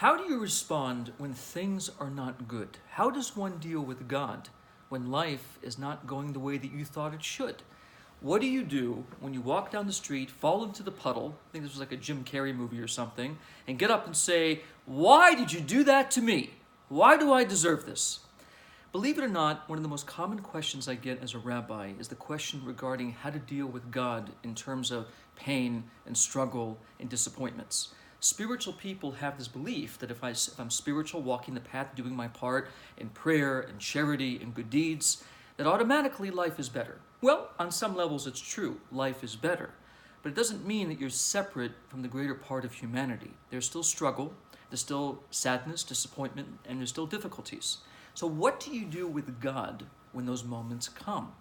How do you respond when things are not good? How does one deal with God when life is not going the way that you thought it should? What do you do when you walk down the street, fall into the puddle, I think this was like a Jim Carrey movie or something, and get up and say, "Why did you do that to me? Why do I deserve this?" Believe it or not, one of the most common questions I get as a rabbi is the question regarding how to deal with God in terms of pain and struggle and disappointments. Spiritual people have this belief that if I'm spiritual, walking the path, doing my part in prayer and charity and good deeds, that automatically life is better. Well, on some levels it's true, life is better. But it doesn't mean that you're separate from the greater part of humanity. There's still struggle, there's still sadness, disappointment, and there's still difficulties. So what do you do with God when those moments come?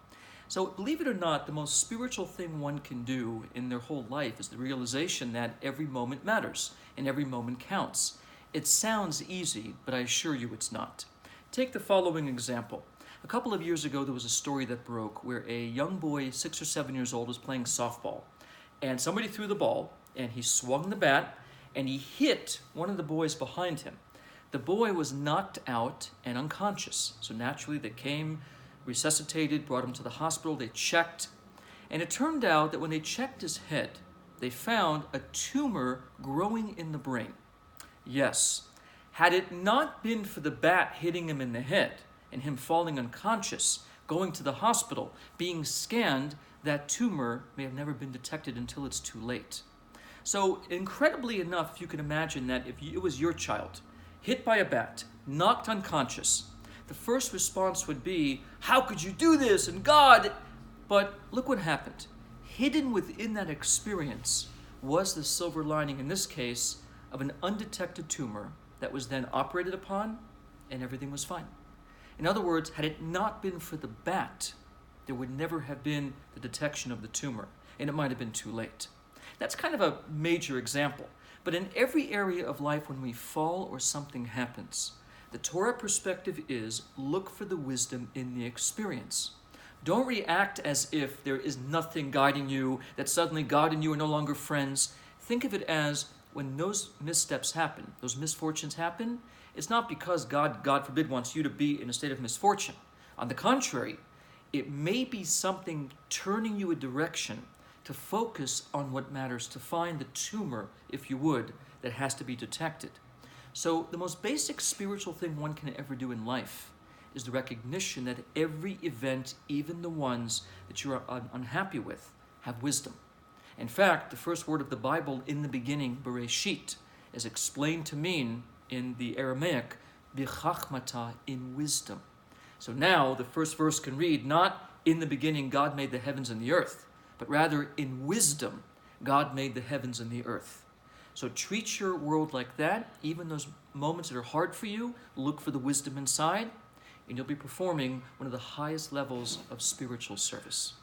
So believe it or not, the most spiritual thing one can do in their whole life is the realization that every moment matters and every moment counts. It sounds easy, but I assure you it's not. Take the following example. A couple of years ago, there was a story that broke where a young boy, 6 or 7 years old, was playing softball. And somebody threw the ball, and he swung the bat, and he hit one of the boys behind him. The boy was knocked out and unconscious. So naturally, they came, resuscitated, brought him to the hospital, they checked. And it turned out that when they checked his head, they found a tumor growing in the brain. Yes, had it not been for the bat hitting him in the head and him falling unconscious, going to the hospital, being scanned, that tumor may have never been detected until it's too late. So incredibly enough, you can imagine that if it was your child, hit by a bat, knocked unconscious, the first response would be, "How could you do this? And God..." But look what happened. Hidden within that experience was the silver lining, in this case, of an undetected tumor that was then operated upon, and everything was fine. In other words, had it not been for the bat, there would never have been the detection of the tumor, and it might have been too late. That's kind of a major example. But in every area of life, when we fall or something happens, the Torah perspective is look for the wisdom in the experience. Don't react as if there is nothing guiding you, that suddenly God and you are no longer friends. Think of it as when those missteps happen, those misfortunes happen, it's not because God forbid, wants you to be in a state of misfortune. On the contrary, it may be something turning you a direction to focus on what matters, to find the tumor, if you would, that has to be detected. So the most basic spiritual thing one can ever do in life is the recognition that every event, even the ones that you are unhappy with, have wisdom. In fact, the first word of the Bible, in the beginning, Bereshit, is explained to mean, in the Aramaic, bichachmata, in wisdom. So now the first verse can read, not "in the beginning God made the heavens and the earth," but rather, in wisdom, God made the heavens and the earth. So treat your world like that. Even those moments that are hard for you, look for the wisdom inside, and you'll be performing one of the highest levels of spiritual service.